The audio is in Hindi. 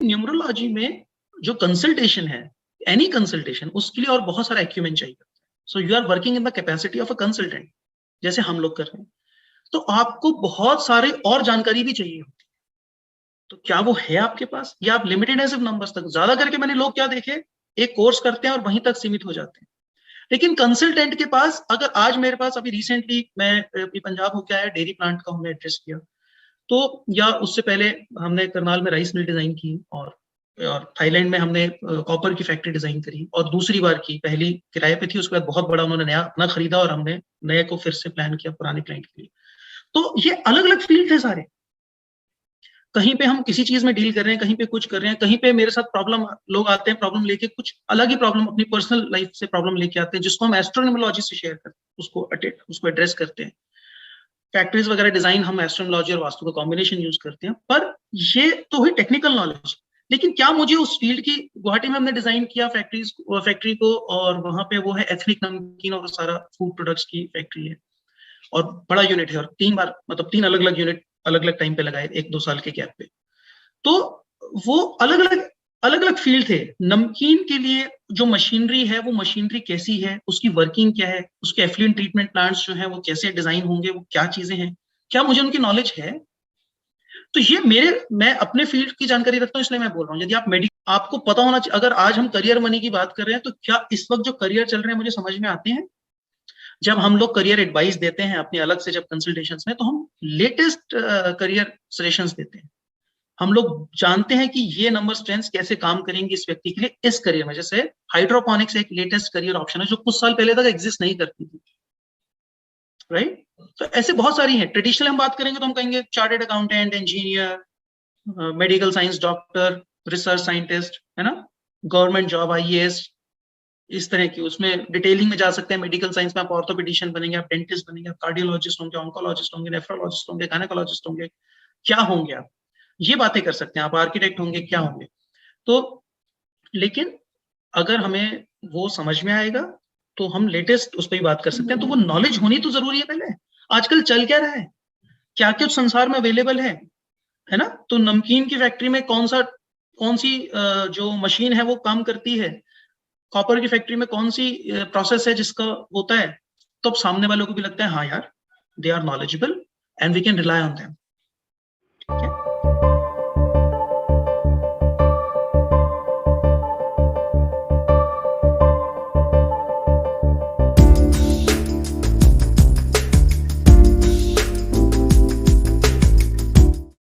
न्यूमरोलॉजी में जो कंसल्टेशन है, एनी कंसल्टेशन, उसके लिए और बहुत सारा एक्यूमेंट चाहिए। So you are working in the capacity of a consultant, जैसे हम लोग कर रहे हैं, तो आपको बहुत सारे और जानकारी भी चाहिए होती है। तो क्या वो है आपके पास, या आप लिमिटेड है सिर्फ नंबर्स तक? ज्यादा करके मैंने लोग क्या देखे, एक कोर्स करते हैं और वहीं तक सीमित हो जाते हैं। लेकिन कंसल्टेंट के पास, अगर आज मेरे पास, अभी रिसेंटली मैं अभी पंजाब होके आया, डेयरी प्लांट का हमने एड्रेस किया, तो या उससे पहले हमने करनाल में राइस मिल डिजाइन की, और थाईलैंड में हमने कॉपर की फैक्ट्री डिजाइन करी, और दूसरी बार की, पहली किराए पे थी, उसके बाद बहुत बड़ा उन्होंने नया अपना खरीदा और हमने नए को फिर से प्लान किया पुराने क्लाइंट के लिए। तो ये अलग अलग फील्ड थे सारे। कहीं पे हम किसी चीज में डील कर रहे हैं, कहीं पे कुछ कर रहे हैं, कहीं पे मेरे साथ प्रॉब्लम, लोग आते हैं प्रॉब्लम लेके, कुछ अलग ही प्रॉब्लम अपनी पर्सनल लाइफ से प्रॉब्लम लेके आते हैं, जिसको हम एस्ट्रोनोमोलॉजी से शेयर करते हैं, उसको एड्रेस करते हैं। फैक्ट्रीज वगैरह डिजाइन हम एस्ट्रोनोलॉजी और वास्तु का कॉम्बिनेशन यूज करते हैं। पर ये तो हुई टेक्निकल नॉलेज, लेकिन क्या मुझे उस फील्ड की, गुवाहाटी में हमने डिजाइन किया फैक्ट्री को, और वहां पे वो है एथनिक नमकीन और सारा फूड प्रोडक्ट्स की फैक्ट्री है, और बड़ा यूनिट है, और 3 बार, मतलब 3 अलग अलग यूनिट अलग अलग टाइम पे लगाए, 1-2 साल के गैप पे। तो वो अलग अलग फील्ड थे। नमकीन के लिए जो मशीनरी है, वो मशीनरी कैसी है, उसकी वर्किंग क्या है, उसके एफ्लुएंट ट्रीटमेंट प्लांट्स जो है वो कैसे डिजाइन होंगे, वो क्या चीजें हैं, क्या मुझे उनकी नॉलेज है? तो ये मैं अपने फील्ड की जानकारी रखता हूँ, इसलिए मैं बोल रहा हूँ। यदि आप मेडिकल, आपको पता होना चाहिए। अगर आज हम करियर मनी की बात कर रहे हैं, तो क्या इस वक्त जो करियर चल रहे हैं मुझे समझ में आते हैं? जब हम लोग करियर एडवाइस देते हैं अपने अलग से, जब कंसल्टेशंस में, तो हम लेटेस्ट करियर सजेशंस देते हैं। हम लोग जानते हैं कि ये नंबर स्ट्रेंथ कैसे काम करेंगे इस व्यक्ति के लिए इस करियर में। जैसे हाइड्रोपोनिक्स एक लेटेस्ट करियर ऑप्शन है, जो कुछ साल पहले तक एग्जिस्ट नहीं करती थी, राइट? तो ऐसे बहुत सारी हैं। ट्रेडिशनल हम बात करेंगे तो हम कहेंगे chartered accountant, engineer, medical science doctor, research scientist, है ना, गवर्नमेंट जॉब, आईएएस, इस तरह की। उसमें डिटेलिंग में जा सकते हैं। मेडिकल साइंस में आप ऑर्थोपेडिशियन बनेंगे, आप डेंटिस्ट बनेंगे, आप कार्डियोलॉजिस्ट होंगे, ऑन्कोलॉजिस्ट होंगे, नेफ्रोलॉजिस्ट होंगे, गायनेकोलॉजिस्ट होंगे, क्या होंगे आप, ये बातें कर सकते हैं। आप आर्किटेक्ट होंगे, क्या होंगे। तो लेकिन अगर हमें वो समझ में आएगा, तो हम लेटेस्ट उस पर ही बात कर सकते हैं। तो वो नॉलेज होनी तो जरूरी है पहले। आजकल चल क्या रहा है, क्या कुछ संसार में अवेलेबल है ना? तो नमकीन की फैक्ट्री में कौन सी जो मशीन है वो काम करती है, कॉपर की फैक्ट्री में कौन सी प्रोसेस है जिसका होता है, तो अब सामने वालों को भी लगता है हाँ यार, they are knowledgeable and we can rely on them. ठीक है।